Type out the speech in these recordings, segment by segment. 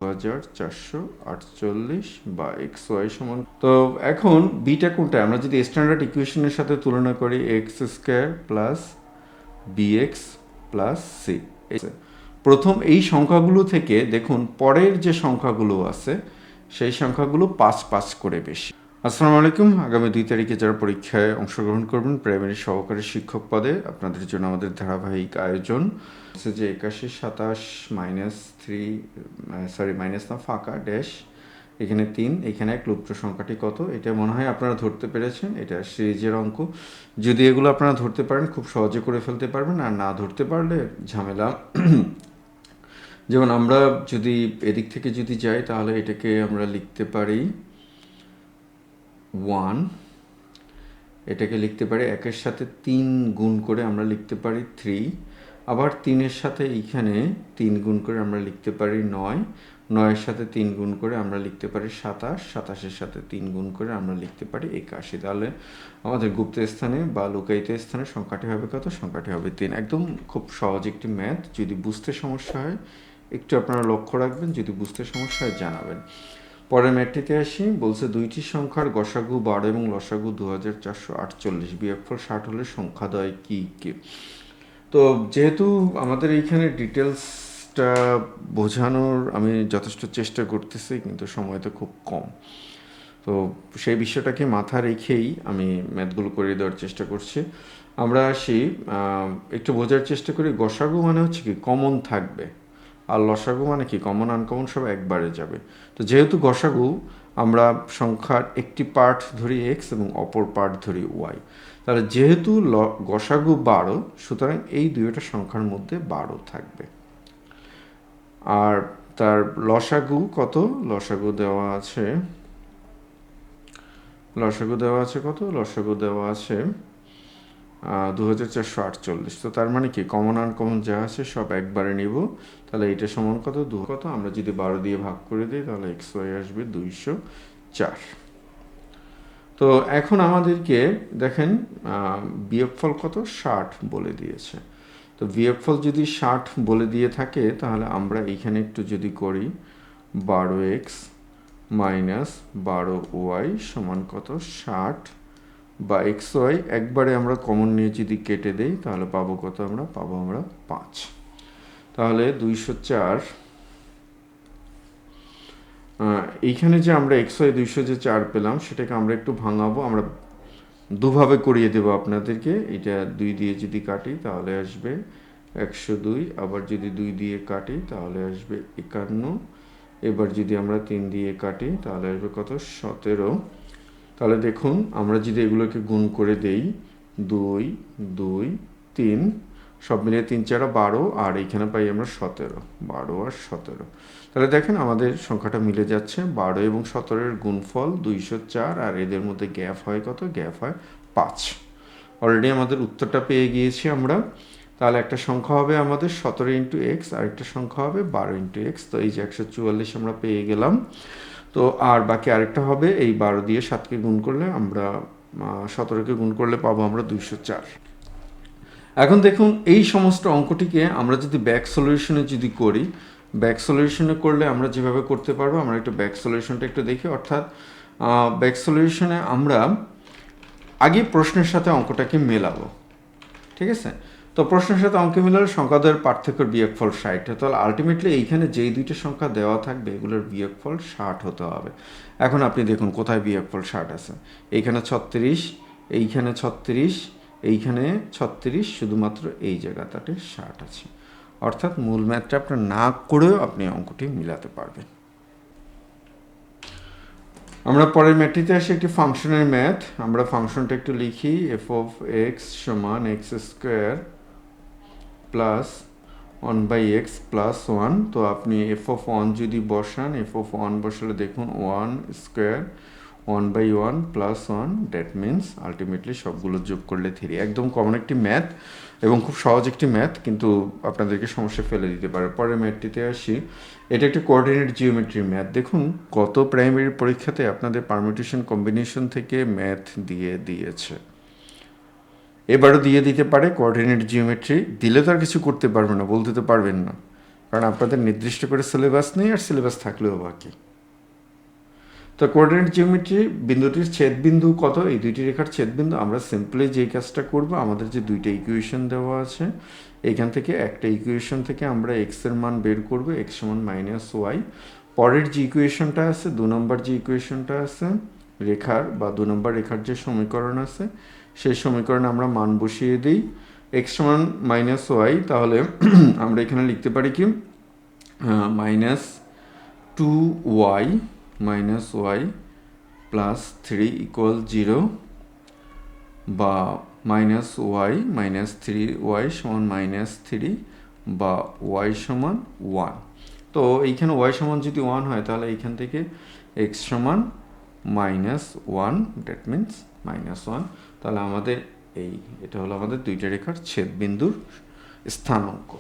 2448 বা x Y সমান। তো এখন বিটা কোনটা, আমরা যদি স্ট্যান্ডার্ড ইকুয়েশনের সাথে তুলনা করি, x square plus b x plus c. প্রথম এই সংখ্যাগুলো থেকে দেখুন পরের যে সংখ্যাগুলো আছে সেই সংখ্যাগুলো 5 করে বেশি। আসসালামু আলাইকুম। আগামী 2 তারিখে যারা পরীক্ষায় অংশগ্রহণ করবেন প্রাইমারি সহকারী শিক্ষক পদে, আপনাদের জন্য আমাদের ধারাবাহিক আয়োজন যে 81 27 -3 মাইনাস না ফাঁকা ড্যাশ, এখানে 3, এখানে 1, লুপ্ত সংখ্যাটি কত, এটা মনে হয় আপনারা ধরতে পেরেছেন। এটা সিরিজের অঙ্ক। যদি এগুলো আপনারা ধরতে পারেন খুব সহজে করে ফেলতে পারবেন, আর না ধরতে পারলে ঝামেলা। যেমন আমরা যদি এদিক থেকে যদি যাই তাহলে এটাকে আমরা লিখতে পারি 1, এটাকে লিখতে পারি 1-এর সাথে 3 গুণ করে আমরা লিখতে পারি 3, আবার 3-এর সাথে এইখানে 3 গুণ করে আমরা লিখতে পারি 9, 9-এর সাথে 3 গুণ করে আমরা লিখতে পারি 27, 27-এর সাথে 3 গুণ করে আমরা লিখতে পারি 81। তাহলে আমাদের গুপ্ত স্থানে বা লুকায়িত স্থানে সংখ্যাটি হবে কত? সংখ্যাটি হবে 3। একদম খুব সহজ একটি ম্যাথ। যদি বুঝতে সমস্যা হয় একটু আপনারা লক্ষ্য রাখবেন, যদি বুঝতে সমস্যা হয় জানাবেন। পরের ম্যাথটিতে আসি। বলছে দুইটি সংখ্যার গসাগু 12 এবং লসাগু 2448, বিয়োগফল 60 হলে সংখ্যাদ্বয় কি কি? তো যেহেতু আমাদের এইখানে ডিটেলসটা বোঝানোর আমি যথেষ্ট চেষ্টা করতেছি, কিন্তু সময় তো খুব কম, তো সেই বিষয়টাকে মাথায় রেখেই আমি ম্যাথগুলো করে দেওয়ার চেষ্টা করছি। আমরা আসি, একটু বোঝার চেষ্টা করি। গসাগু মানে হচ্ছে কি কমন থাকবে, আর লসাগু মানে কি কমন আনকমন সব একবারে যাবে। তো যেহেতু গসাগু আমরা সংখ্যার একটি পার্ট ধরি এক্স এবং অপর পার্ট ধরি ওয়াই, তাহলে যেহেতু গসাগু 12, সুতরাং এই দুইটা সংখ্যার মধ্যে 12 থাকবে। আর তার লসাগু কত? লসাগু দেওয়া আছে কত? লসাগু দেওয়া আছে 2448। তো তার মানে কি কমন আনকমন যা আছে সব একবারে নিব। তাহলে এটা সমান কত? কত? আমরা যদি 12 দিয়ে ভাগ করে দিই তাহলে এক্স ওয়াই আসবে 204। তো এখন আমাদেরকে দেখেন বিয়োগফল কত? 60 বলে দিয়েছে। তো বিয়োগফল যদি 60 বলে দিয়ে থাকে তাহলে আমরা এইখানে একটু যদি করি 12x মাইনাস 12y সমান কত? 60, বা এক্স ওয়াই একবারে আমরা কমন নিয়ে যদি কেটে দেই তাহলে পাবো কত? আমরা পাবো 5। তাহলে 204, এইখানে যে আমরা এক্স ওয়াই 204 পেলাম সেটাকে আমরা একটু ভাঙাবো। আমরা দুভাবে করিয়ে দেবো আপনাদেরকে। এটা 2 দিয়ে যদি কাটি তাহলে আসবে 102, আবার যদি 2 দিয়ে কাটি তাহলে আসবে 51, এবার যদি আমরা 3 দিয়ে কাটি তাহলে আসবে কত? 17। তাহলে দেখুন আমরা যদি এগুলোকে গুণ করে দেই 2 2 3, সব মিলিয়ে 3 4 12, আর এইখানে পাই আমরা 17, 12 আর 17। তাহলে দেখেন আমাদের সংখ্যাটা মিলে যাচ্ছে। 12 এবং 17-এর গুণফল 204, আর এদের মধ্যে গ্যাপ হয় কত? গ্যাপ হয় 5। অলরেডি আমাদের উত্তরটা পেয়ে গিয়েছি আমরা। তাহলে একটা সংখ্যা হবে আমাদের 17 ইন্টু এক্স, আর একটা সংখ্যা হবে 12 ইন্টু এক্স। তো এই যে 144 আমরা পেয়ে গেলাম। তো আর বাকি আরেকটা হবে এই 12 দিয়ে 7কে গুণ করলে আমরা 17কে গুণ করলে পাবো আমরা 204। এখন দেখুন এই সমস্ত অঙ্কটিকে আমরা যদি ব্যাক সলিউশনে যদি করি, ব্যাক সলিউশনে করলে আমরা যেভাবে করতে পারবো, আমরা একটু ব্যাক সলিউশনটা একটু দেখি। অর্থাৎ ব্যাক সলিউশনে আমরা আগে প্রশ্নের সাথে অঙ্কটাকে মেলাবো, ঠিক আছে? তো প্রশ্নের সাথে অঙ্ক মিলালে সংখ্যাদ্বয়ের পার্থক্যের বিয়োগফল 60। তাহলে আলটিমেটলি এইখানে যেই দুইটা সংখ্যা দেওয়া থাকবে এগুলোর বিয়োগফল 60 হতে হবে। এখন আপনি দেখুন কোথায় বিয়োগফল 60 আছে। এইখানে 36, এইখানে 36, এইখানে 36, শুধুমাত্র এই জায়গাটাতে 60 আছে। অর্থাৎ মূল ম্যাথটা আপনার না করেও আপনি অঙ্কটি মিলাতে পারবেন। আমরা পরের ম্যাথটিতে আসি, একটি ফাংশনের ম্যাথ। আমরা ফাংশনটা একটু লিখি। এফ অফ এক্স সমান x square plus 1/x plus 1। তো আপনি এফ অফ 1 যদি বসান, এফ অফ 1 বসালে দেখুন 1 square 1/1 plus 1, that means ultimately সবগুলো যোগ করলে 3। একদম কমন একটি ম্যাথ এবং খুব সহজ একটি ম্যাথ, কিন্তু আপনাদেরকে সমস্যা ফেলে দিতে পারে। পরের ম্যাথটিতে আসি। এটা একটি কোঅর্ডিনেট জিওমেট্রি ম্যাথ। দেখুন গত প্রাইমারি পরীক্ষাতে আপনাদের পারমিউটেশন কম্বিনেশন থেকে ম্যাথ দিয়ে দিয়েছে, এবারও দিয়ে দিতে পারে। কোঅর্ডিনেট জিওমেট্রি দিলে তো আর কিছু করতে পারবে না, বলতে তো পারবেন না। কারণ আপনাদের নির্দিষ্ট করে সিলেবাস নেই, আর সিলেবাস থাকলেও বাকি। তো কোঅর্ডিনেট জিওমেট্রি বিন্দুটির ছেদবিন্দু কত, এই দুইটি রেখার ছেদবিন্দু। আমরা সিম্পলি যেই কাজটা করব, আমাদের যে দুইটা ইকুয়েশন দেওয়া আছে, এইখান থেকে একটা ইকুয়েশন থেকে আমরা এক্স এর মান বের করব, এক্স সমান মাইনাস ওয়াই। পরের যে ইকুয়েশনটা আছে, 2 নম্বর যে ইকুয়েশনটা আছে রেখার, বা 2 নম্বর রেখার যে সমীকরণ আছে, সেই সমীকরণে আমরা মান বসিয়ে দিই এক্স সমান মাইনাস ওয়াই। তাহলে আমরা এখানে লিখতে পারি কি, minus 2y minus y plus 3 equal 0, বা মাইনাস ওয়াই মাইনাস 3y সমান মাইনাস 3, বা ওয়াই সমান 1। তো এইখানে ওয়াই সমান যদি 1 হয়, তাহলে এইখান থেকে এক্স সমান মাইনাস 1, দ্যাট মিনস মাইনাস 1। তাহলে আমাদের এটা হলো আমাদের দুইটা রেখার ছেদবিন্দুর স্থানাঙ্ক।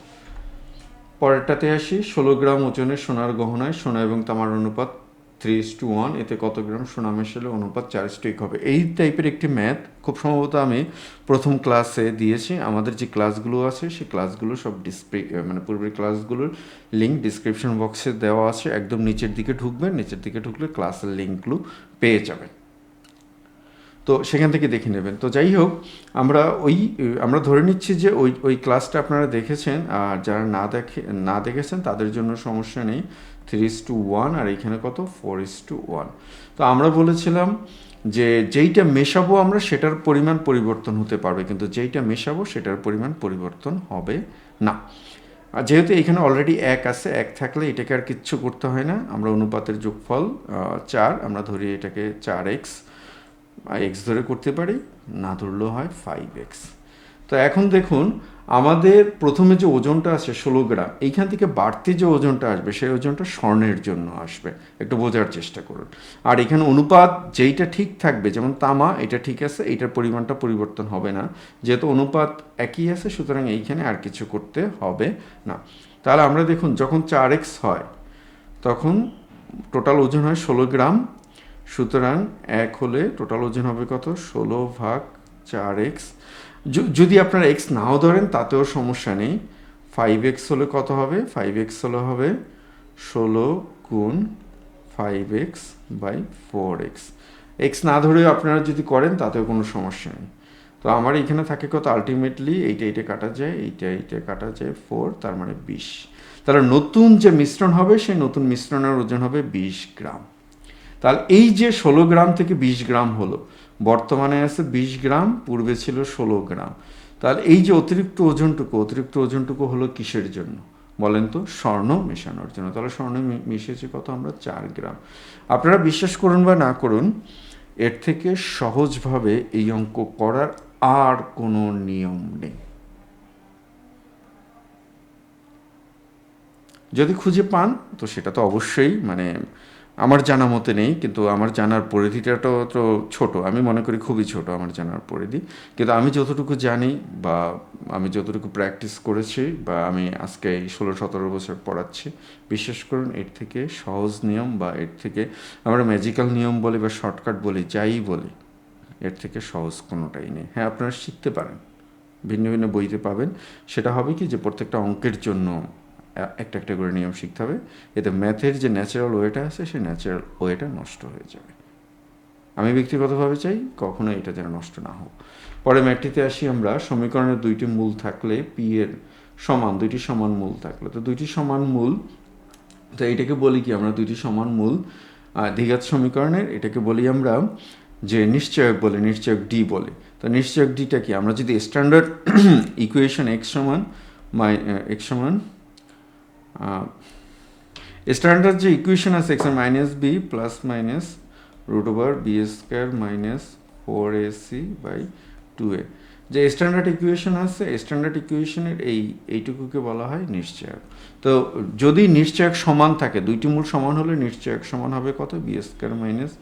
পরেরটাতে আসি, 16 গ্রাম ওজনের সোনার গহনায় সোনা এবং তামার অনুপাত 3:1, এতে কত গ্রাম সোনা মেশালে অনুপাত 4:1 হবে। এই টাইপের একটি ম্যাথ খুব সম্ভবত আমি প্রথম ক্লাসে দিয়েছি। আমাদের যে ক্লাসগুলো আছে, সেই ক্লাসগুলো সব মানে পূর্বের ক্লাসগুলোর লিঙ্ক ডিসক্রিপশন বক্সে দেওয়া আছে, একদম নিচের দিকে ঢুকবেন, নিচের দিকে ঢুকলে ক্লাসের লিঙ্কগুলো পেয়ে যাবেন, তো সেখান থেকে দেখে নেবেন। তো যাই হোক, আমরা ধরে নিচ্ছি যে ওই ক্লাসটা আপনারা দেখেছেন, আর যারা না দেখেছেন তাদের জন্য সমস্যা নেই। 3:1, আর এখানে কত 4:1। তো আমরা বলেছিলাম যে যেইটা মেশাবো আমরা সেটার পরিমাণ পরিবর্তন হতে পারবে, কিন্তু যেইটা মেশাবো সেটার পরিমাণ পরিবর্তন হবে না। আর যেহেতু এখানে অলরেডি 1 আছে, 1 থাকলে এটাকে আর কিচ্ছু করতে হয় না। আমরা অনুপাতের যোগফল 4, আমরা ধরি এটাকে 4x ধরে করতে পারি, না ধরলেও হয় 5x। তো এখন দেখুন, আমাদের প্রথমে যে ওজনটা আছে 16 গ্রাম, এইখান থেকে বাড়তি যে ওজনটা আসবে, সেই ওজনটা স্বর্ণের জন্য আসবে, একটু বোঝার চেষ্টা করুন। আর এখানে অনুপাত যেইটা ঠিক থাকবে, যেমন তামা, এটা ঠিক আছে, এইটার পরিমাণটা পরিবর্তন হবে না, যেহেতু অনুপাত একই আছে, সুতরাং এইখানে আর কিছু করতে হবে না। তাহলে আমরা দেখুন, যখন 4x হয় তখন টোটাল ওজন হয় 16 গ্রাম, সুতরাং 1 হলে টোটাল ওজন হবে কত, 16/4x। যদি আপনারা x নাও ধরেন তাতেও সমস্যা নেই। 5x হলে কত হবে, 5x হলে হবে 16 গুণ 5x/4x। x না ধরেও আপনারা যদি করেন তাতেও কোনো সমস্যা নেই। তো আমার এখানে থাকে কত, আলটিমেটলি এইটা কাটা যায়, এইটা কাটা যায় 4, তার মানে 20। তাহলে নতুন যে মিশ্রণ হবে, সেই নতুন মিশ্রণের ওজন হবে 20 গ্রাম। তাহলে এই যে 16 গ্রাম থেকে 20 গ্রাম হলো, বর্তমানে আছে 20 গ্রাম, পূর্বে ছিল 16 গ্রাম। তাহলে এই যে অতিরিক্ত ওজনটুকু হলো কিসের জন্য বলেন তো, স্বর্ণ মেশানোর জন্য। তাহলে স্বর্ণ মিশিয়েছে কত, আমরা 4 গ্রাম। আপনারা বিশ্বাস করুন বা না করুন, এর থেকে সহজভাবে এই অঙ্ক করার আর কোনো নিয়ম নেই। যদি খুঁজে পান তো সেটা তো অবশ্যই, মানে আমার জানা মতে নেই, কিন্তু আমার জানার পরিধিটাও তো ছোট, আমি মনে করি খুবই ছোট আমার জানার পরিধি। কিন্তু আমি যতটুকু জানি, বা আমি যতটুকু প্র্যাকটিস করেছি, বা আমি আজকে 16-17 বছর পড়াচ্ছি, বিশ্বাস করুন এর থেকে সহজ নিয়ম, বা এর থেকে আমরা ম্যাজিক্যাল নিয়ম বলি বা শর্টকাট বলি, যাই বলি, এর থেকে সহজ কোনোটাই নেই। হ্যাঁ, আপনারা শিখতে পারেন, ভিন্ন ভিন্ন বইতে পাবেন। সেটা হবে কি, যে প্রত্যেকটা অঙ্কের জন্য একটা একটা করে নিয়ম শিখতে হবে, এতে ম্যাথের যে ন্যাচারাল ওয়েটা আছে, সেই ন্যাচারাল ওয়েটা নষ্ট হয়ে যাবে। আমি ব্যক্তিগতভাবে চাই কখনো এটা যেন নষ্ট না হোক। পরে ম্যাথটিতে আসি আমরা, সমীকরণের দুইটি মূল থাকলে পি এর সমান, দুইটি সমান মূল থাকলে, তো দুইটি সমান মূল, তো এটাকে বলি কি আমরা, দুইটি সমান মূল দ্বিঘাত সমীকরণের, এটাকে বলি আমরা যে নিশ্চয়ক বলে, নিশ্চয়ক ডি বলে। তো নিশ্চয়ক ডিটা কি, আমরা যদি স্ট্যান্ডার্ড ইকুয়েশন x সমান স্ট্যান্ডার্ড যে ইকুয়েশন আছে, x minus b plus minus √b² minus 4ac/2a, যে স্ট্যান্ডার্ড ইকুয়েশন আছে, স্ট্যান্ডার্ড ইকুয়েশনের এইটুকুকে বলা হয় নিশ্চয়ক। তো যদি নিশ্চয়ক সমান থাকে, দুইটি মূল সমান হলে নিশ্চয়ক সমান হবে কত, b² মাইনাস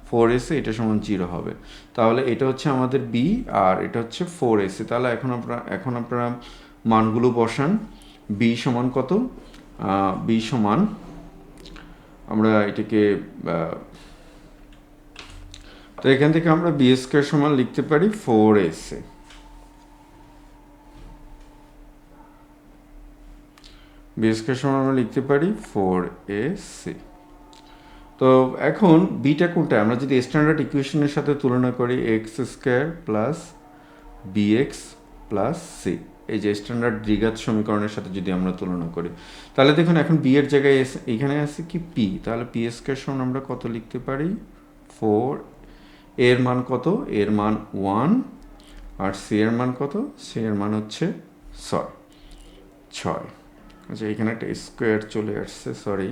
4ac, এটা সমান 0 হবে। তাহলে এটা হচ্ছে আমাদের b, আর এটা হচ্ছে 4ac। তাহলে এখন আপনারা মানগুলো বসান। b সমান কত, b সমান, আমরা এটাকে, তো এখান থেকে আমরা b² সমান লিখতে পারি 4ac বি স্কোয়ার সমান আমরা লিখতে পারি 4ac। তো এখন বিটা কোনটা, আমরা যদি স্ট্যান্ডার্ড ইকুয়েশনের সাথে তুলনা করি x square plus b x plus c, এই যে স্ট্যান্ডার্ড দ্বিঘাত সমীকরণের সাথে যদি আমরা তুলনা করি, তাহলে দেখুন এখন বি এর জায়গায় এখানে আছে কি পি, তাহলে পি স্কোয়ার সমান আমরা কত লিখতে পারি 4, এর মান কত, এর মান 1, আর সি এর মান কত, সি এর মান হচ্ছে 6। আচ্ছা এখানে একটা স্কোয়ার চলে আসছে, সরি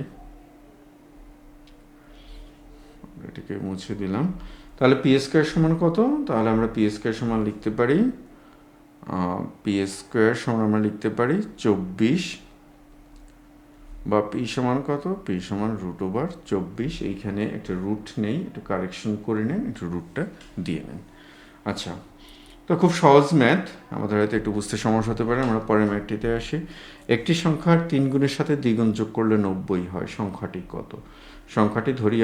এটাকে মুছে দিলাম। তাহলে পি স্কোয়ার সমান কত, তাহলে আমরা পি স্কোয়ার সমান লিখতে পারি পি স্কোয়ার সমান আমরা লিখতে পারি 24, বা পি সমান কত, পি সমান √24। এইখানে একটা রুট নেই, একটু কারেকশন করে নেন, একটু রুটটা দিয়ে নেন। আচ্ছা, তো খুব সহজ ম্যাথ, আমাদের হয়তো একটু বুঝতে সমস্যা হতে পারে, আমরা পরের ম্যাথটিতে আসি। একটি সংখ্যার 3 গুণের সাথে 2 গুণ যোগ করলে 90 হয়, সংখ্যাটি কত? সংখ্যাটি ধরি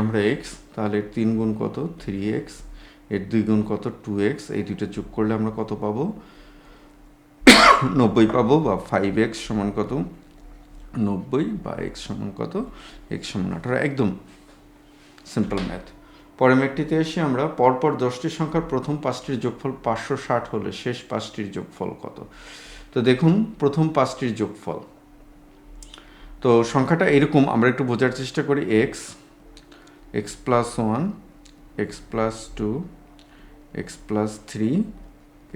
আমরা এক্স, তাহলে 3 গুণ কত 3x, এর 2 গুণ কত 2x, এই দুটো যোগ করলে আমরা কত পাবো 90 পাবো, বা 5x সমান কত 90, বা x সমান কত, x সমান 18। একদম সিম্পল ম্যাথ। পরের ম্যাথটিতে এসে আমরা পরপর 10টি সংখ্যার প্রথম 5টির যোগফল 560 হলে শেষ 5টির যোগফল কত? তো দেখুন প্রথম 5টির যোগফল, তো সংখ্যাটা এরকম, আমরা একটু বোঝার চেষ্টা করি। x plus 1, x plus 2, x plus 3,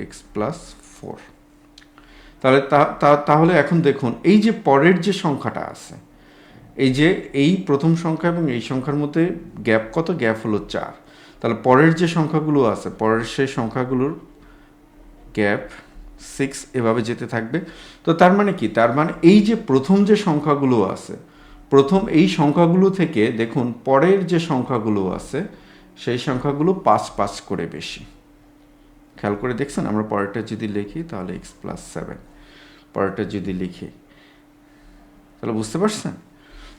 x plus 4। তাহলে তাহলে এখন দেখুন এই যে পরের যে সংখ্যাটা আছে, এই যে এই প্রথম সংখ্যা এবং এই সংখ্যার মধ্যে গ্যাপ কত, গ্যাপ হলো 4। তাহলে পরের যে সংখ্যাগুলো আছে, পরের সেই সংখ্যাগুলোর গ্যাপ 6 এভাবে যেতে থাকবে। তো তার মানে কি, তার মানে এই যে প্রথম যে সংখ্যাগুলো আছে, প্রথম এই সংখ্যাগুলো থেকে দেখুন পরের যে সংখ্যাগুলো আছে সেই সংখ্যাগুলো 5 করে বেশি। খেয়াল করে দেখছেন, আমরা পরেরটা যদি লিখি তাহলে x প্লাস 7, পরেরটা যদি লিখি তাহলে বুঝতে পারছেন।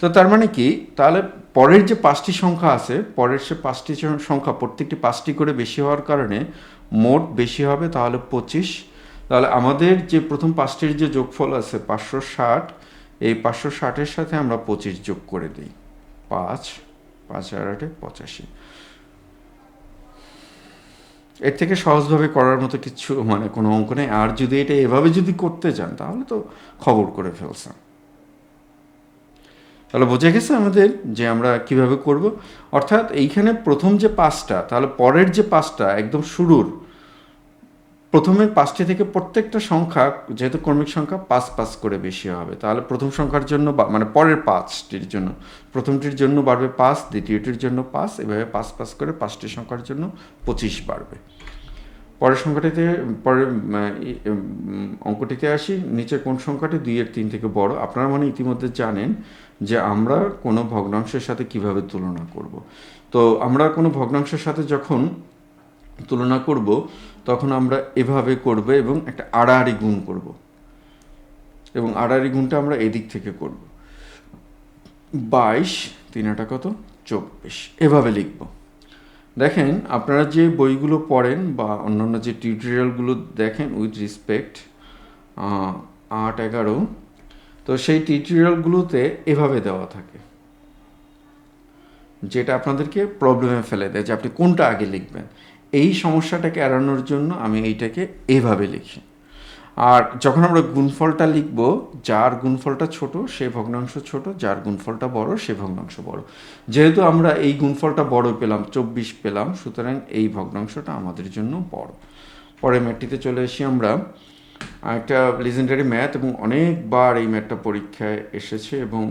তো তার মানে কি, তাহলে পরের যে 5টি সংখ্যা আছে, পরের সে 5টি সংখ্যা প্রত্যেকটি 5টি করে বেশি হওয়ার কারণে মোট বেশি হবে, তাহলে 25। তাহলে আমাদের যে প্রথম 5টির যে যোগফল আছে 560, এই 560-এর সাথে আমরা 25 যোগ করে দিই, 5 আর 8 85। এর থেকে সহজভাবে করার মতো কিছু মানে কোনো অঙ্ক নেই। আর যদি এটা এভাবে যদি করতে চান তাহলে তো খবর করে ফেলছেন। তাহলে বোঝা গেছে আমাদের যে আমরা কিভাবে করব। অর্থাৎ এইখানে প্রথম যে 5টা, তাহলে পরের যে 5টা একদম শুরুর প্রথমের 5টি থেকে প্রত্যেকটা সংখ্যা যেহেতু ক্রমিক সংখ্যা 5 করে বেশি হবে, তাহলে প্রথম সংখ্যার জন্য মানে পরের 5টির জন্য প্রথমটির জন্য বাড়বে 5, দ্বিতীয়টির জন্য 5, এভাবে 5 করে 5টি সংখ্যার জন্য 25 বাড়বে। পরের সংখ্যাটিতে, পরের অঙ্কটিতে আসি। নিচে কোন সংখ্যাটি 2 এর 3 থেকে বড়? আপনারা মানে ইতিমধ্যে জানেন যে আমরা কোনো ভগ্নাংশের সাথে কিভাবে তুলনা করব। তো আমরা কোনো ভগ্নাংশের সাথে যখন তুলনা করব তখন আমরা এভাবে করব এবং একটা আড়াআড়ি গুণ করব, এবং আড়াআড়ি গুণটা আমরা এদিক থেকে করব। 22 3 8 কত 24, এভাবে লিখব। দেখেন আপনারা যে বইগুলো পড়েন বা অন্যান্য যে টিউটোরিয়ালগুলো দেখেন উইথ রেসপেক্ট 8 11, তো সেই টিউটোরিয়ালগুলোতে এভাবে দেওয়া থাকে, যেটা আপনাদেরকে প্রবলেমে ফেলে দেয় যে আপনি কোনটা আগে লিখবেন। এই সমস্যাটাকে এড়ানোর জন্য আমি এইটাকে এভাবে লিখি। আর যখন আমরা গুণফলটা লিখব, যার গুণফলটা ছোট সে ভগ্নাংশ ছোট, যার গুণফলটা বড় সে ভগ্নাংশ বড়। যেহেতু আমরা এই গুণফলটা বড় পেলাম, 24 পেলাম, সুতরাং এই ভগ্নাংশটা আমাদের জন্য বড়। পরে ম্যাথটিতে চলে আসি আমরা। একটা লিজেন্ডারি ম্যাথ, এবং অনেকবার এই ম্যাথটা পরীক্ষায় এসেছে, এবং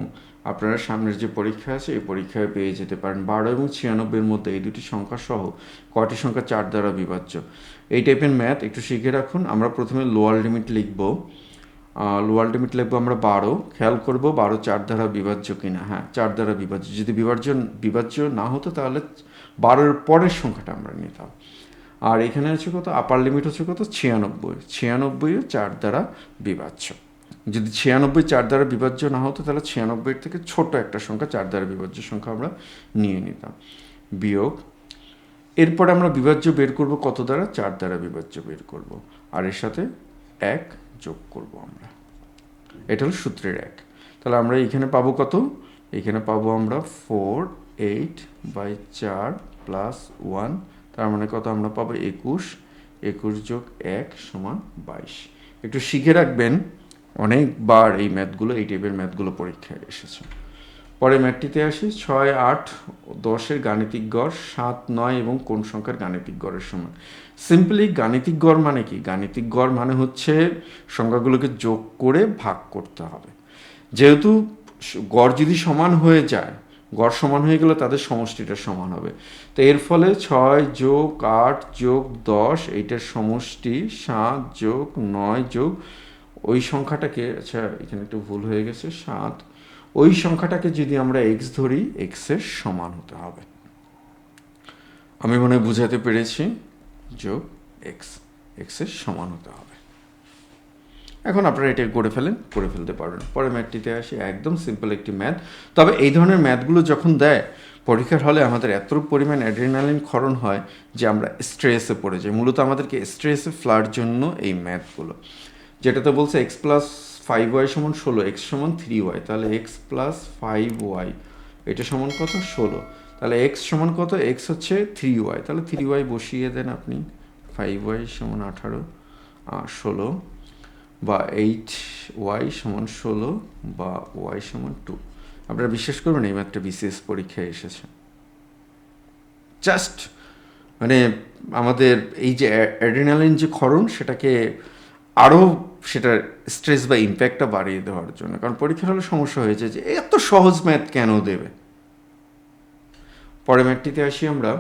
আপনারা সামনের যে পরীক্ষা আছে এই পরীক্ষায় পেয়ে যেতে পারেন। 12 এবং 96-এর মধ্যে এই দুটি সংখ্যা সহ কয়টি সংখ্যা 4 দ্বারা বিভাজ্য? এই টাইপের ম্যাথ একটু শিখে রাখুন। আমরা প্রথমে লোয়ার লিমিট লিখব, আমরা 12। খেয়াল করব 12 4 দ্বারা বিভাজ্য কিনা। হ্যাঁ, 4 দ্বারা বিভাজ্য। যদি বিভাজ্য না হতো তাহলে 12-এর পরের সংখ্যাটা আমরা নিতাম। আর এখানে আছে কত, আপার লিমিট হচ্ছে কত 96, 96ও 4 দ্বারা বিভাজ্য। যদি 96 4 দ্বারা বিভাজ্য না হতো তাহলে 96-এর থেকে ছোট একটা সংখ্যা 4 দ্বারা বিভাজ্য সংখ্যা আমরা নিয়ে নিতাম, বিয়োগ। এরপর আমরা বিভাজ্য বের করব কত দ্বারা, 4 দ্বারা বিভাজ্য বের করব, আর এর সাথে 1 যোগ করব আমরা। এটা হলো সূত্রের 1। তাহলে আমরা এখানে পাবো কত? এখানে পাবো আমরা 4/8 প্লাস 1, তার মানে কত আমরা পাবো 21। 21 যোগ 1 সমান 22। একটু শিখে রাখবেন, অনেকবার এই ম্যাথগুলো, এই টাইপের ম্যাথগুলো পরীক্ষায় এসেছে। পরে ম্যাথটিতে আসি। 6, 8, 10-এর গাণিতিক গড় 7, 9 এবং কোন সংখ্যার গাণিতিক গড়ের সমান? সিম্পলি গাণিতিক গড় মানে কি? গাণিতিক গড় মানে হচ্ছে সংখ্যাগুলোকে যোগ করে ভাগ করতে হবে। যেহেতু গড় যদি সমান হয়ে যায়, গড় সমান হয়ে গেলে তাদের সমষ্টিটা সমান হবে। তো এর ফলে 6 যোগ 8 যোগ 10 এইটার সমষ্টি 7 যোগ 9 যোগ ওই সংখ্যাটাকে, আচ্ছা এখানে একটু ভুল হয়ে গেছে, 7, ওই সংখ্যাটাকে যদি আমরা এক্স ধরি, এক্সের সমান হতে হবে। আমি মনে হয় বুঝাতে পেরেছি। যোগ এক্স, এক্সের সমান হতে হবে। এখন আপনারা এটা করে ফেলতে পারবেন। পরে ম্যাথটিতে আসি। একদম সিম্পল একটি ম্যাথ। তবে এই ধরনের ম্যাথগুলো যখন দেয় পরীক্ষার হলে, আমাদের এত পরিমাণ অ্যাড্রিনালিন ক্ষরণ হয় যে আমরা স্ট্রেসে পড়ে যাই। মূলত আমাদেরকে স্ট্রেসে ফেলার জন্য এই ম্যাথগুলো। যেটাতে বলছে এক্স প্লাস 5y সমান 16, এক্স সমান 3y, তাহলে এক্স প্লাস 5y এটা সমান কত? 16। তাহলে এক্স সমান কত? এক্স হচ্ছে 3y, তাহলে 3y বসিয়ে দেন আপনি। 5y সমান 18, 16 বা 8y সমান 16 বা y সমান 2। আপনারা বিশ্বাস করবেন এই ম্যাথটা বিসিএস পরীক্ষায় এসেছে। জাস্ট মানে আমাদের এই যে অ্যাড্রিনালিন যে ক্ষরণ, সেটাকে আরও সেটার স্ট্রেস বা ইম্প্যাক্টটা বাড়িয়ে দেওয়ার জন্য। কারণ পরীক্ষার হলে সমস্যা হয়েছে যে এত সহজ ম্যাথ কেন দেবে। পরে ম্যাথটিতে আসি আমরা।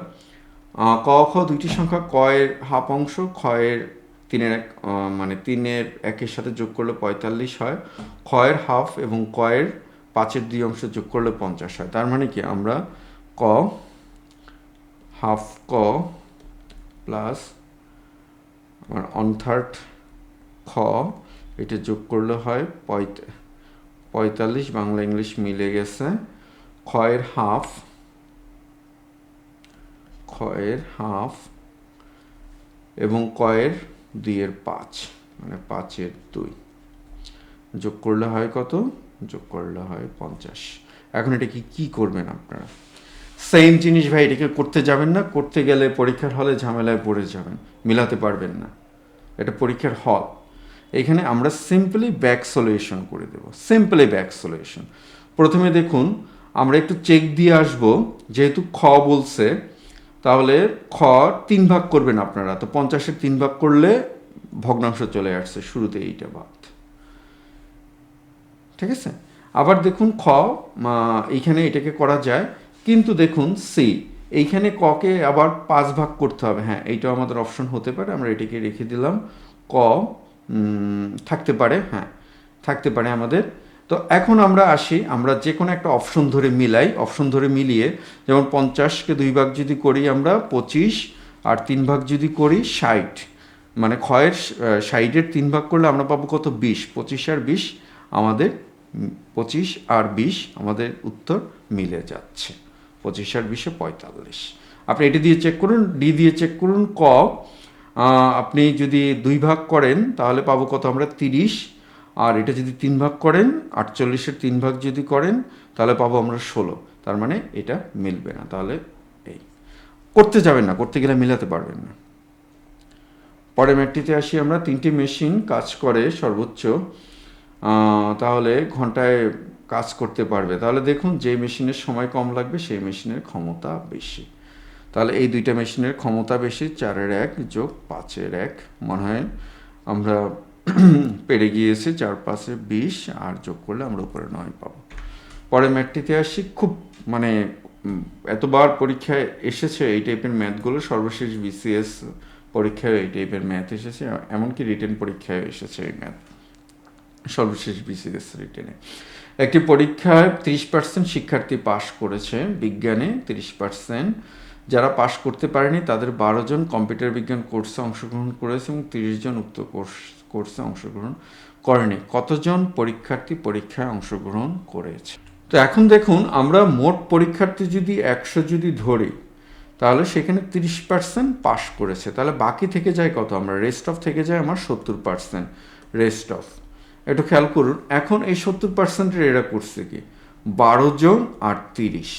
ক খ দুইটি সংখ্যা, ক এর হাফ অংশ খ এর 3-1 মানে 3-1 সাথে যোগ করলে 45 হয়। খ এর হাফ এবং ক এর 5-2 অংশ যোগ করলে 50 হয়। তার মানে কি আমরা ক হাফ ক প্লাস 1/3 খ এটা যোগ করলে হয় 45, বাংলা ইংলিশ মিলে গেছে। খ এর হাফ এবং ক এর 2/5 মানে 5/2 যোগ করলে হয় কত? যোগ করলে হয় 50। এখন এটা কি করবেন আপনারা? সেম জিনিস ভাই, এটাকে করতে যাবেন না। করতে গেলে পরীক্ষার হলে ঝামেলায় পড়ে যাবেন, মিলাতে পারবেন না। এটা পরীক্ষার হল। এখানে আমরা সিম্পলি ব্যাক সলিউশন করে দেব। Simply back solution. প্রথমে দেখুন, আমরা একটু চেক দিয়ে আসব। যেহেতু খ বলছে, তাহলে খ 3 ভাগ করবেন আপনারা। তো 50-এর 3 ভাগ করলে ভগ্নাংশ চলে আসছে, শুরুতে এইটা বাদ। ঠিক আছে? আবার দেখুন খ, এইখানে এটাকে করা যায়, কিন্তু দেখুন সি, এইখানে ককে আবার 5 ভাগ করতে হবে। হ্যাঁ, এইটাও আমাদের অপশন হতে পারে, আমরা এটাকে রেখে দিলাম। ক থাকতে পারে, হ্যাঁ থাকতে পারে আমাদের। তো এখন আমরা আসি, আমরা যে কোনো একটা অপশন ধরে মিলাই। অপশন ধরে মিলিয়ে, যেমন 50-কে 2 ভাগ যদি করি আমরা 25, আর 3 ভাগ যদি করি 60, মানে ক্ষয়ের 60-এর 3 ভাগ করলে আমরা পাবো কত? 20। 25 আর 20 আমাদের 25 আর 20 আমাদের উত্তর মিলে যাচ্ছে। 25 আর 20-এ 45। আপনি এটি দিয়ে চেক করুন। ডি দিয়ে চেক করুন। ক আপনি যদি 2 ভাগ করেন তাহলে পাবো কত আমরা? 30। আর এটা যদি 3 ভাগ করেন, 48-এর 3 ভাগ যদি করেন তাহলে পাবো আমরা 16। তার মানে এটা মিলবে না। তাহলে এই করতে যাবেন না, করতে গেলে মিলাতে পারবেন না। পরের ম্যাথটিতে আসি আমরা। 3টি মেশিন কাজ করে সর্বোচ্চ, তাহলে ঘন্টায় কাজ করতে পারবে। তাহলে দেখুন, যে মেশিনের সময় কম লাগবে সেই মেশিনের ক্ষমতা বেশি। তাহলে এই দুইটা মেশিনের ক্ষমতা বেশি। 4-এর 1 যোগ 5-এর 1, মনে হয় আমরা পেরে গিয়েছি। 4-5-এ 20, আর যোগ করলে আমরা উপরে 9 পাবো। পরে ম্যাথটিতে আসি। খুব মানে এতবার পরীক্ষায় এসেছে এই টাইপের ম্যাথগুলো, সর্বশেষ বিসিএস পরীক্ষায় এই টাইপের ম্যাথ এসেছে, এমনকি রিটেন পরীক্ষায় এসেছে এই ম্যাথ, সর্বশেষ বিসিএস রিটেনে। একটি পরীক্ষায় 30% শিক্ষার্থী পাশ করেছে বিজ্ঞানে, 30%। যারা পাশ করতে পারেনি তাদের 12 জন কম্পিউটার বিজ্ঞান কোর্সে অংশগ্রহণ করেছে এবং 30 জন উক্ত কোর্সে অংশগ্রহণ করেনি। কতজন পরীক্ষার্থী পরীক্ষায় অংশগ্রহণ করেছে? তো এখন দেখুন, আমরা মোট পরীক্ষার্থী যদি 100 যদি ধরি, তাহলে সেখানে 30% পাস করেছে, তাহলে বাকি থেকে যায় কত, আমরা রেস্ট অফ থেকে যায় আমার 70% রেস্ট অফ। একটু খেয়াল করুন, এখন এই 70%-এর এরা করছে কি 12 জন আর 30,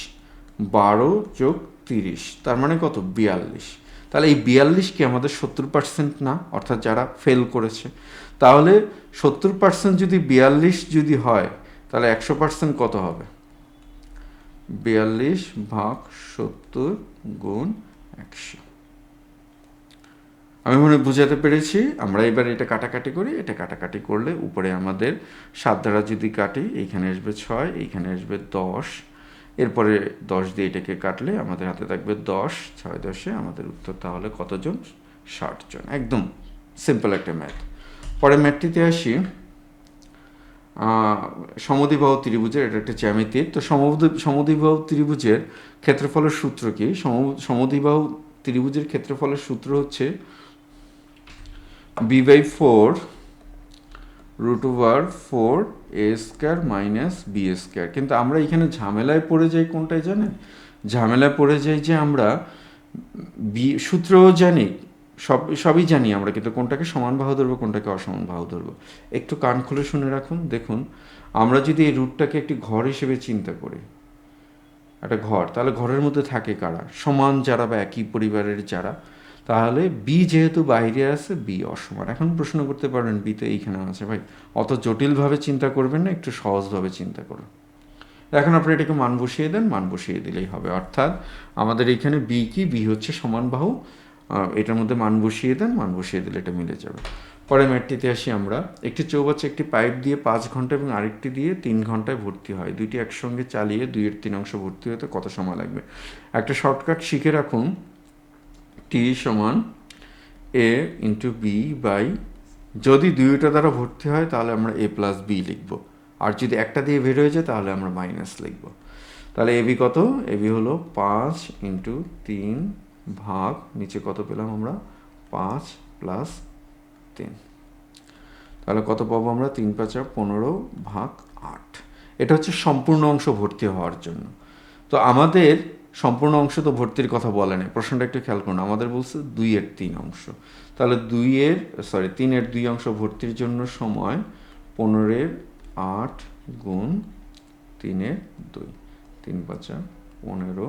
12 যোগ 30 তার মানে কত 42। তাহলে এই 42 কি আমাদের 70% না, অর্থাৎ যারা ফেল করেছে। তাহলে 70% যদি 42 যদি হয় তাহলে 100% কত হবে, 42 ভাগ 70 গুণ 100। আমি মনে হয় বুঝাতে পেরেছি। আমরা এবার এটা কাটাকাটি করি, এটা কাটাকাটি করলে উপরে আমাদের 7 দ্বারা যদি কাটি এইখানে আসবে 6, এইখানে আসবে 10, এরপরে 10 দিয়ে এটাকে কাটলে আমাদের হাতে থাকবে 10, 6 10-এ আমাদের উত্তর তাহলে কতজন, 60 জন। একদম সিম্পল একটা ম্যাথ। পরে ম্যাথটিতে আসি, সমদ্বিবাহু ত্রিভুজের, এটা একটা জ্যামিতির। তো সমদ্বিবাহু ত্রিভুজের ক্ষেত্রফলের সূত্র কি, সমদ্বিবাহু ত্রিভুজের ক্ষেত্রফলের সূত্র হচ্ছে b/4 √4 a² মাইনাস b²। কিন্তু আমরা এখানে ঝামেলায় পড়ে যাই কোনটায় জানেন, ঝামেলায় পড়ে যাই যে আমরা সূত্রও জানি, সবই জানি আমরা, কিন্তু কোনটাকে সমান বাহু ধরবো কোনটাকে অসমান বাহু ধরবো। একটু কান খুলে শুনে রাখুন। দেখুন, আমরা যদি এই রুটটাকে একটি ঘর হিসেবে চিন্তা করি, একটা ঘর, তাহলে ঘরের মধ্যে থাকে কারা, সমান যারা বা একই পরিবারের যারা, তাহলে বি যেহেতু বাইরে আছে বি অসমান। এখন প্রশ্ন করতে পারেন বি তো এইখানে আছে, ভাই অত জটিলভাবে চিন্তা করবেন না, একটু সহজভাবে চিন্তা করুন। এখন আপনি এটাকে মান বসিয়ে দেন, মান বসিয়ে দিলেই হবে। অর্থাৎ আমাদের এইখানে বি কি, বি হচ্ছে সমান বাহু, এটার মধ্যে মান বসিয়ে দেন, মান বসিয়ে দিলে এটা মিলে যাবে। পরে ম্যাটটিতে আসি আমরা, একটি চৌবাচ্চা একটি পাইপ দিয়ে 5 ঘন্টা এবং আরেকটি দিয়ে 3 ঘন্টায় ভর্তি হয়। দুইটি একসঙ্গে চালিয়ে 2/3 অংশ ভর্তি হতে কত সময় লাগবে। একটা শর্টকাট শিখে রাখুন, টি সমান এ ইন্টু বি বাই, যদি দুইটা দ্বারা ভর্তি হয় তাহলে আমরা এ প্লাস বি লিখব, আর যদি একটা দিয়ে বের হয়ে যায় তাহলে আমরা মাইনাস লিখব। তাহলে এবি কত, এবি হলো 5 ইন্টু 3 ভাগ, নিচে কত পেলাম আমরা 5 প্লাস 3, তাহলে কত পাবো আমরা 3 5 15 ভাগ 8। এটা হচ্ছে সম্পূর্ণ অংশ ভর্তি হওয়ার জন্য। তো আমাদের সম্পূর্ণ অংশ তো ভর্তির কথা বলে নাই, প্রশ্নটা একটু খেয়াল করুন, আমাদের বলছে 2/3 অংশ। তাহলে 3-এর 2 অংশ ভর্তির জন্য সময় 15/8 গুণ 3/2, 3 5 15,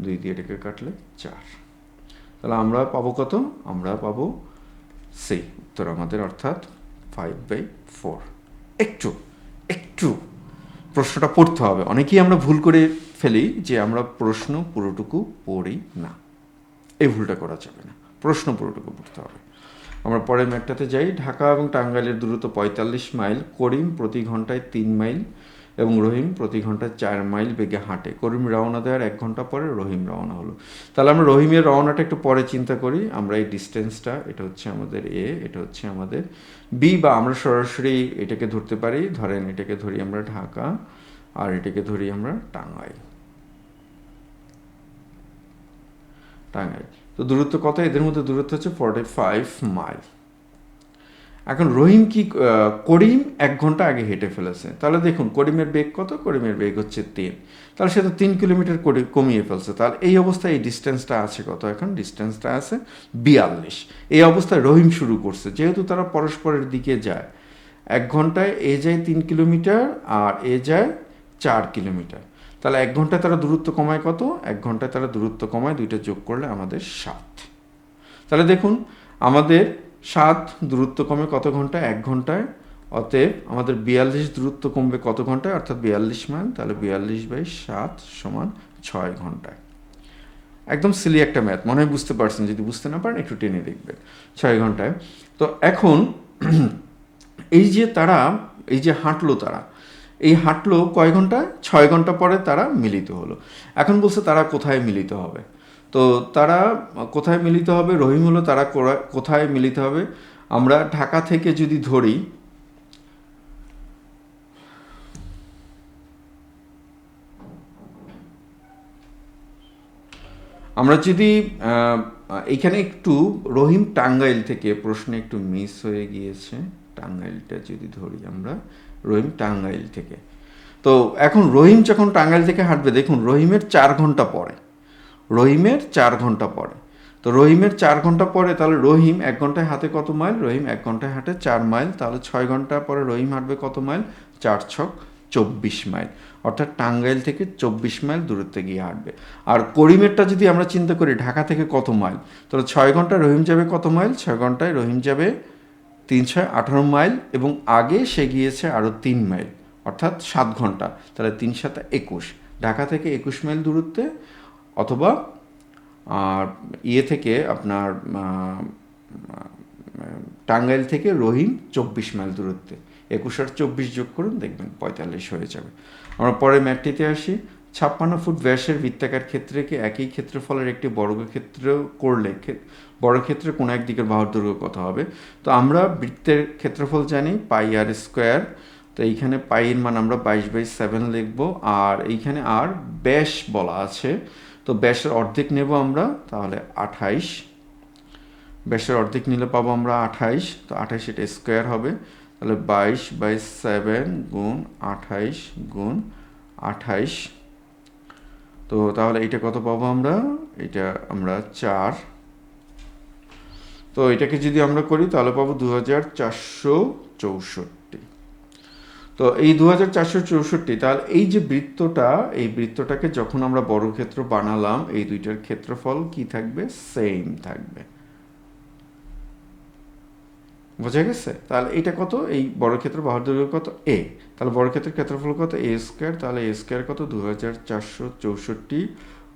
2 দিয়ে এটাকে কাটলে 4। তাহলে আমরা পাবো কত, আমরা পাবো সি উত্তর আমাদের, অর্থাৎ 5/4। একটু একটু প্রশ্নটা পড়তে হবে। অনেকেই আমরা ভুল করে ফেলি যে আমরা প্রশ্ন পুরোটুকু পড়ি না, এই ভুলটা করা যাবে না, প্রশ্ন পুরোটুকু পড়তে হবে। আমরা পরের ম্যাটটাতে যাই। ঢাকা এবং টাঙ্গাইলের দূরত্ব 45 মাইল। করিম প্রতি ঘন্টায় 3 মাইল এবং রহিম প্রতি ঘন্টায় 4 মাইল বেগে হাঁটে। করিম রওনা দেওয়ার 1 ঘন্টা পরে রহিম রওনা হলো। তাহলে আমরা রহিমের রওনাটা একটু পরে চিন্তা করি। আমরা এই ডিস্টেন্সটা, এটা হচ্ছে আমাদের এ, এটা হচ্ছে আমাদের বি, বা আমরা সরাসরি এটাকে ধরতে পারি, ধরেন এটাকে ধরি আমরা ঢাকা আর এটাকে ধরি আমরা টাঙ্গাইল। তো দূরত্ব কত, এদের মধ্যে দূরত্ব হচ্ছে 45 মাইল। এখন রহিম কি, করিম 1 ঘন্টা আগে হেঁটে ফেলেছে। তাহলে দেখুন করিমের বেগ কত, করিমের বেগ হচ্ছে 3, তাহলে সে তো 3 কিলোমিটার কমিয়ে ফেলছে। তাহলে এই অবস্থায় এই ডিস্টেন্সটা আছে কত, এখন ডিস্টেন্সটা আছে 42। এই অবস্থায় রহিম শুরু করছে, যেহেতু তারা পরস্পরের দিকে যায়, 1 ঘন্টায় এ যায় 3 কিলোমিটার আর এ যায় 4 কিলোমিটার। তাহলে 1 ঘন্টায় তারা দূরত্ব কমায় কত, 1 ঘন্টায় তারা দূরত্ব কমায়, দুইটা যোগ করলে আমাদের 7। তাহলে দেখুন আমাদের 7 দূরত্ব কমে কত ঘন্টায়, 1 ঘন্টায়। অতএব আমাদের 42 দূরত্ব কমবে কত ঘন্টায়, অর্থাৎ 42 মাইল। তাহলে 42/7 সমান 6 ঘন্টায়। একদম সিলি একটা ম্যাথ, মনে হয় বুঝতে পারছেন, যদি বুঝতে না পারেন একটু টেনে দেখবেন, 6 ঘন্টায়। তো এখন এই যে তারা, এই যে হাঁটলো তারা, এই হাঁটলো কয় ঘন্টা, 6 ঘন্টা পরে তারা মিলিত হলো। এখন বলছে তারা কোথায় মিলিত হবে। তো তারা কোথায় মিলিত হবে, রহিম হলো তারা কোথায় মিলিত হবে। আমরা ঢাকা থেকে যদি ধরি, আমরা যদি এইখানে একটু রহিম টাঙ্গাইল থেকে, প্রশ্নে একটু মিস হয়ে গিয়েছে, টাঙ্গাইলটা যদি ধরি আমরা, রহিম টাঙ্গাইল থেকে। তো এখন রহিম যখন টাঙ্গাইল থেকে হাঁটবে, দেখুন রহিমের 4 ঘন্টা পরে, রহিমের 4 ঘন্টা পরে। তো রহিমের 4 ঘন্টা পরে তাহলে রহিম 1 ঘন্টায় হাঁটে কত মাইল? রহিম 1 ঘন্টায় হাঁটে 4 মাইল। তাহলে 6 ঘন্টা পরে রহিম হাঁটবে কত মাইল? 4 ছক 24 মাইল। অর্থাৎ টাঙ্গাইল থেকে 24 মাইল দূরত্বে গিয়ে হাঁটবে। আর করিমেরটা যদি আমরা চিন্তা করি ঢাকা থেকে কত মাইল, তাহলে 6 ঘন্টায় রহিম যাবে কত মাইল? 6 ঘন্টায় রহিম যাবে 318 মাইল, এবং আগে সে গিয়েছে আরও 3 মাইল, অর্থাৎ 7 ঘন্টা। তাহলে 3 7 21, ঢাকা থেকে 21 মাইল দূরত্বে, অথবা আর ইয়ে থেকে আপনার টাঙ্গাইল থেকে রহিম 24 মাইল দূরত্বে। 21 আর 24 যোগ করুন, দেখবেন 45 হয়ে যাবে। আমরা পরে ম্যাটটিতে আসি। 56 ফুট ব্যাসের বৃত্তাকার ক্ষেত্রকে একই ক্ষেত্রফলের একটি বর্গক্ষেত্র করলে বর্গক্ষেত্রে কোনো একদিকের বাহুর দৈর্ঘ্য কত হবে? তো আমরা বৃত্তের ক্ষেত্রফল জানি পাই আর স্কোয়ার। তো এইখানে পাইয়ের মান আমরা 22/7 লিখব, আর এইখানে আর ব্যাস বলা আছে, তো ব্যাসের অর্ধেক নেব আমরা, তাহলে 28। ব্যাসের অর্ধেক নিলে পাবো আমরা 28, তো 28 এটা স্কোয়ার হবে, তাহলে 22/7 গুণ 28 গুণ 28। তো তাহলে এটা কত পাবো আমরা? এটা আমরা 4। তো এটাকে যদি আমরা করি তাহলে পাবো 2464। তো এই 2464, তাহলে এই যে বৃত্তটা, এই বৃত্তটাকে যখন আমরা বর্গক্ষেত্র বানালাম, এই দুইটার ক্ষেত্রফল কি থাকবে? সেম থাকবে। বোঝা গেছে? তাহলে এটা কত? এই বর্গক্ষেত্র বাহুর দৈর্ঘ্য কত? এ। তাহলে বর্গক্ষেত্রের ক্ষেত্রফল কত? এ স্কোয়ার। তাহলে এ স্কোয়ার কত? 2464,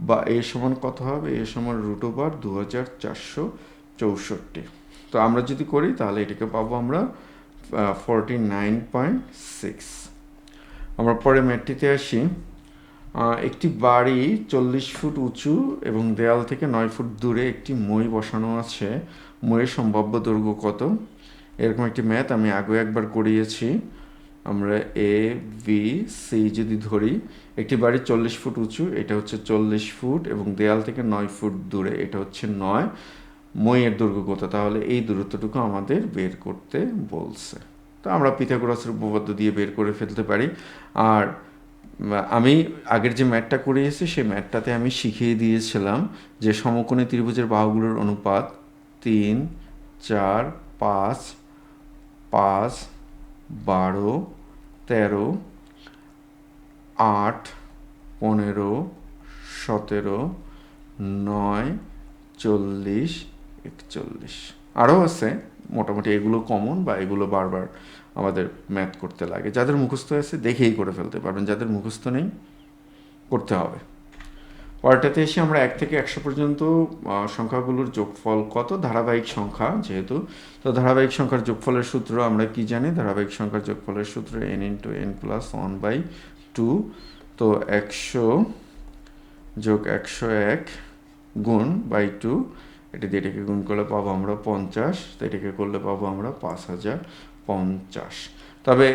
বা এ সমান কত হবে? এ সমান √2464। তো আমরা যদি করি তাহলে এটাকে পাবো আমরা 49.6। আমরা পরে ম্যাটটিতে আসি। একটি বাড়ি 40 ফুট উঁচু এবং দেয়াল থেকে 9 ফুট দূরে একটি মই বসানো আছে। মইয়ের সম্ভাব্য দৈর্ঘ্য কত? এরকম একটি ম্যাথ আমি আগে একবার করিয়েছি। আমরা এ বি সি যদি ধরি, একটি বাড়ি 40 ফুট উঁচু, এটা হচ্ছে 40 ফুট, এবং দেয়াল থেকে 9 ফুট দূরে, এটা হচ্ছে 9। মইয়ের দৈর্ঘ্য কত? তাহলে এই দূরত্বটুকু আমাদের বের করতে বলছে। তো আমরা পিথাগোরাসের উপপাদ্য দিয়ে বের করে ফেলতে পারি। আর আমি আগের যে ম্যাথটা করিয়েছি সেই ম্যাথটাতে আমি শিখিয়ে দিয়েছিলাম যে সমকোণী ত্রিভুজের বাহুগুলোর অনুপাত 3, 4, 5, 5, 12, 13, 8, 15, 17, 9, 40, 41। আরও আছে, মোটামুটি এগুলো কমন, বা এগুলো বারবার আমাদের ম্যাথ করতে লাগে। যাদের মুখস্থ আছে দেখেই করে ফেলতে পারবেন, যাদের মুখস্থ নেই করতে হবে। পরেরটাতে এসে আমরা 1 থেকে 100 পর্যন্ত সংখ্যাগুলোর যোগফল কত? ধারাবাহিক সংখ্যা যেহেতু, তো ধারাবাহিক সংখ্যার যোগফলের সূত্র আমরা কি জানি? ধারাবাহিক সংখ্যার যোগফলের সূত্র n × n + 1/2। তো 100 যোগ 101 গুণ বাই 2, এটা দিয়ে এটাকে গুণ করলে পাবো আমরা 50, তো এটাকে করলে পাবো আমরা 5050। তবে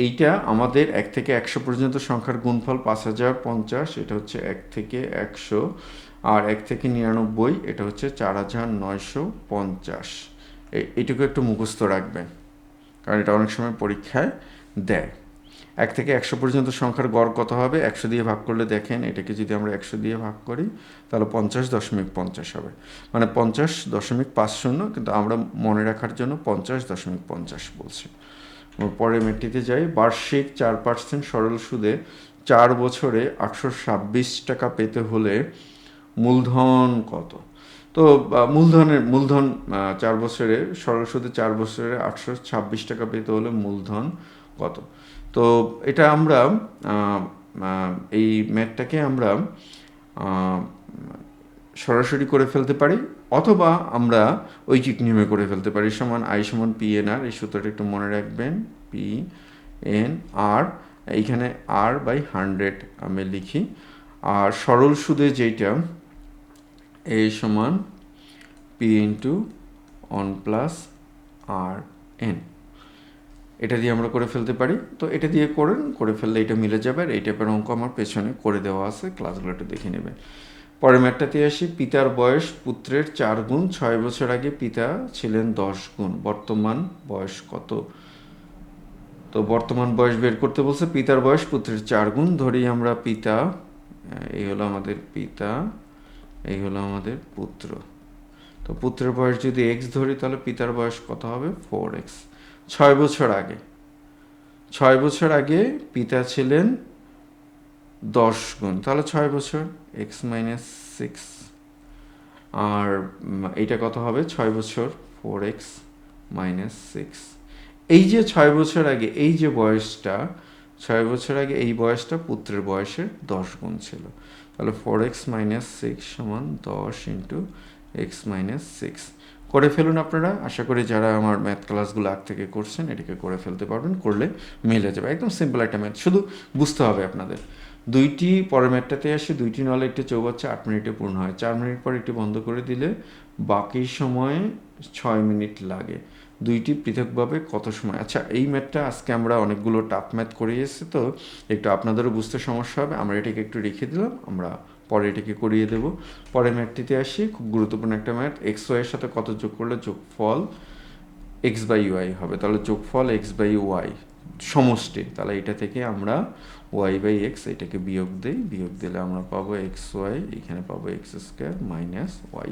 এইটা আমাদের 1 থেকে 100 পর্যন্ত সংখ্যার গুণফল 5050, এটা হচ্ছে 1 থেকে 100, আর 1 থেকে 99 এটা হচ্ছে 4950। এইটুকু একটু মুখস্থ রাখবেন, কারণ এটা অনেক সময় পরীক্ষায় দেয়। 1 থেকে 100 পর্যন্ত সংখ্যার গড় কত হবে? 100 দিয়ে ভাগ করলে দেখেন, এটাকে যদি আমরা 100 দিয়ে ভাগ করি তাহলে 50.50 হবে, মানে 50.50, কিন্তু আমরা মনে রাখার জন্য 50.50 বলছি। পরের ম্যাটটিতে যাই। বার্ষিক 4% সরল সুদে 4 বছরে 826 টাকা পেতে হলে মূলধন কত? তো মূলধন 4 বছরে সরল সুদে 4 বছরে 826 টাকা পেতে হলে মূলধন কত? তো এটা আমরা এই ম্যাথটাকে আমরা সরাসরি করে ফেলতে পারি, অথবা আমরা ঐকিক নিয়মে করে ফেলতে পারি। সমান I সমান PNR, এই সূত্রটা একটু মনে রাখবেন। PNR, এইখানে R/100 আমি লিখি। আর সরল সুদে যেটা A সমান P × 1 + RN, এটা দিয়ে আমরা করে ফেলতে পারি। তো এটা দিয়ে করে ফেললে এটা মিলে যাবে। আর এই টাইপের অঙ্ক আমার পেছনে করে দেওয়া আছে, ক্লাসগুলো একটু দেখে নেবেন। পরের ম্যাথটাতে আসি। পিতার বয়স পুত্রের 4 গুণ। 6 বছর আগে পিতা ছিলেন 10 গুণ, বর্তমান বয়স কত? তো বর্তমান বয়স বের করতে বলছে। পিতার বয়স পুত্রের 4 গুণ ধরি আমরা। পিতা, এই হলো আমাদের পিতা, এই হলো আমাদের পুত্র। তো পুত্রের বয়স যদি এক্স ধরি তাহলে পিতার বয়স কত হবে? 4x। 6 বছর আগে, 6 বছর আগে পিতা ছিলেন 10 গুণ, তাহলে 6 বছর, এক্স মাইনাস 6। আর এইটা কত হবে? 6 বছর, 4x মাইনাস 6। এই যে 6 বছর আগে এই যে বয়সটা, 6 বছর আগে এই বয়সটা পুত্রের বয়সের 10 গুণ ছিল। তাহলে 4x মাইনাস 6 সমান 10 ইন্টু এক্স মাইনাস 6। করে ফেলুন আপনারা। আশা করি যারা আমার ম্যাথ ক্লাসগুলো আগ থেকে করছেন এটাকে করে ফেলতে পারবেন, করলে মিলে যাবে। একদম সিম্পল একটা ম্যাথ, শুধু বুঝতে হবে আপনাদের। দুইটি পরের ম্যাথটাতে আসে, 2টি নলে একটি চৌবাচ্চা 8 মিনিটে পূর্ণ হয়। 4 মিনিট পর একটি বন্ধ করে দিলে বাকি সময়ে 6 মিনিট লাগে। দুইটি পৃথকভাবে কত সময়? আচ্ছা, এই ম্যাথটা আজকে আমরা অনেকগুলো টাফ ম্যাথ করে এসেছি, তো একটু আপনাদেরও বুঝতে সমস্যা হবে। আমরা এটাকে একটু রেখে দিলাম, আমরা পরে এটাকে করিয়ে দেব। পরের ম্যাথটিতে আসি, খুব গুরুত্বপূর্ণ একটা ম্যাথ। এক্স ওয়াইয়ের সাথে কত যোগ করলে যোগফল এক্স বাই ওয়াই হবে? তাহলে যোগফল এক্স বাই ওয়াই সমষ্টি, তাহলে এটা থেকে আমরা ওয়াই বাই এক্স এটাকে বিয়োগ দিই, বিয়োগ দিলে আমরা পাবো এক্স ওয়াই, এখানে পাবো x square minus y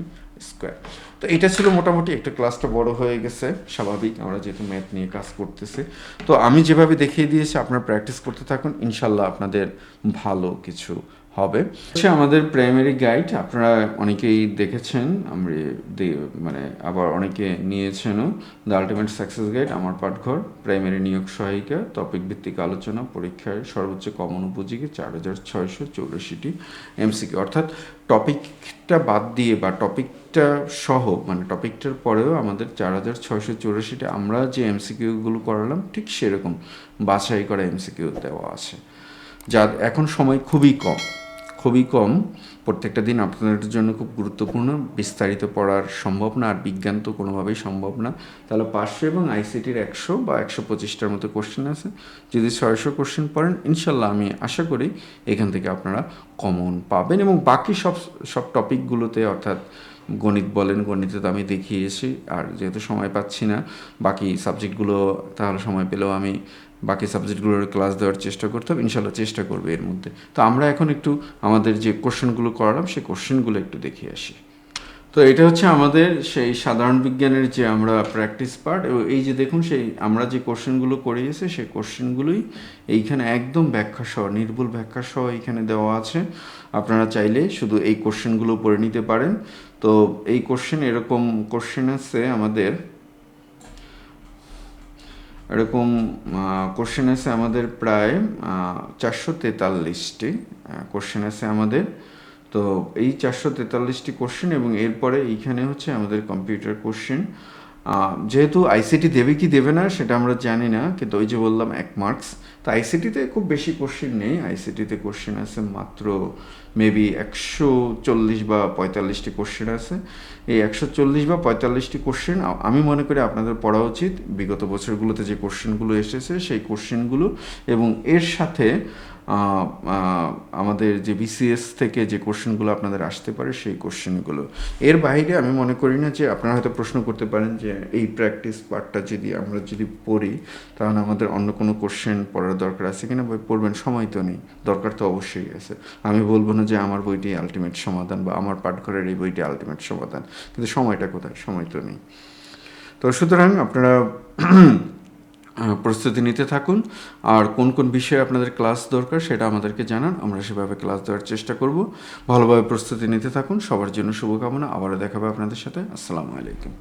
square. তো এটা ছিল মোটামুটি। একটা ক্লাসটা বড় হয়ে গেছে, স্বাভাবিক, আমরা যেহেতু ম্যাথ নিয়ে কাজ করতেছি। তো আমি যেভাবে দেখিয়ে দিয়েছি আপনারা প্র্যাকটিস করতে থাকুন, ইনশাল্লাহ আপনাদের ভালো কিছু হবে। আচ্ছা, আমাদের প্রাইমারি গাইড আপনারা অনেকেই দেখেছেন, আমরা মানে আবার অনেকে নিয়েছেনও। দ্য আলটিমেট সাকসেস গাইড, আমার পাঠঘর, প্রাইমারি নিয়োগ সহায়িকা, টপিক ভিত্তিক আলোচনা, পরীক্ষায় সর্বোচ্চ কমন উপযোগী 4684টি এমসিকিউ। অর্থাৎ টপিকটা বাদ দিয়ে বা টপিকটা সহ, মানে টপিকটার পরেও আমাদের 4684টা আমরা যে এমসিকিউগুলো করালাম ঠিক সেরকম বাছাই করা এমসিকিউ দেওয়া আছে। যার এখন সময় খুবই কম, প্রত্যেকটা দিন আপনাদের জন্য খুব গুরুত্বপূর্ণ। বিস্তারিত পড়ার সম্ভব না, আর বিজ্ঞান তো কোনোভাবেই সম্ভব না। তাহলে 500 এবং আইসিটির 100 বা 125টার মতো কোশ্চেন আছে। যদি 600 কোশ্চেন পড়েন, ইনশাল্লাহ আমি আশা করি এখান থেকে আপনারা কমন পাবেন। এবং বাকি সব টপিকগুলোতে, অর্থাৎ গণিত বলেন, গণিতে তো আমি দেখিয়েছি, আর যেহেতু সময় পাচ্ছি না বাকি সাবজেক্টগুলো, তাহলে সময় পেলেও আমি বাকি সাবজেক্টগুলোর ক্লাস দেওয়ার চেষ্টা করতে হবে, ইনশাল্লাহ চেষ্টা করবে এর মধ্যে। তো আমরা এখন একটু আমাদের যে কোশ্চেনগুলো করালাম সেই কোশ্চেনগুলো একটু দেখে আসি। তো এটা হচ্ছে আমাদের সেই সাধারণ বিজ্ঞানের যে আমরা প্র্যাকটিস পার্ট, এবং এই যে দেখুন সেই আমরা যে কোশ্চেনগুলো করিয়েছি সেই কোশ্চেনগুলোই এইখানে একদম ব্যাখ্যা সহ, নির্ভুল ব্যাখ্যা সহ এইখানে দেওয়া আছে। আপনারা চাইলে শুধু এই কোশ্চেনগুলো পড়ে নিতে পারেন। তো এই এরকম কোশ্চেন আছে আমাদের, এরকম কোশ্চেন আছে আমাদের প্রায় 443টি কোশ্চেন আছে আমাদের। তো এই 443টি কোশ্চেন, এবং এরপরে এইখানে হচ্ছে আমাদের কম্পিউটার কোশ্চেন। যেহেতু আইসিটি দেবে কি দেবে না সেটা আমরা জানি না, কিন্তু ওই যে বললাম 1 মার্কস। তো আইসিটিতে খুব বেশি কোশ্চেন নেই, আইসিটিতে কোশ্চেন আছে মাত্র মেবি 140 বা 45টি কোশ্চেন আছে। এই 140 বা 45টি কোশ্চেন আমি মনে করি আপনাদের পড়া উচিত। বিগত বছরগুলোতে যে কোশ্চেনগুলো এসেছে সেই কোশ্চেনগুলো, এবং এর সাথে আমাদের যে বিসিএস থেকে যে কোশ্চেনগুলো আপনাদের আসতে পারে সেই কোশ্চেনগুলো। এর বাইরে আমি মনে করি না যে, আপনারা হয়তো প্রশ্ন করতে পারেন যে এই প্র্যাকটিস পার্টটা আমরা যদি পড়ি তাহলে আমাদের অন্য কোনো কোশ্চেন পড়ার দরকার আছে কিনা। বই পড়বেন, সময় তো নেই, দরকার তো অবশ্যই আছে। আমি বলবো না যে আমার বইটি আলটিমেট সমাধান বা আমার পাঠঘরের এই বইটি আলটিমেট সমাধান, কিন্তু সময়টা কোথায়? সময় তো নেই। তো সুতরাং আপনারা প্রস্তুতি নিতে থাকুন, আর কোন কোন বিষয়ে আপনাদের ক্লাস দরকার সেটা আমাদেরকে জানান, আমরা সেভাবে ক্লাস দেওয়ার চেষ্টা করব। ভালোভাবে প্রস্তুতি নিতে থাকুন। সবার জন্য শুভকামনা। আবারও দেখা হবে আপনাদের সাথে। আসসালামু আলাইকুম।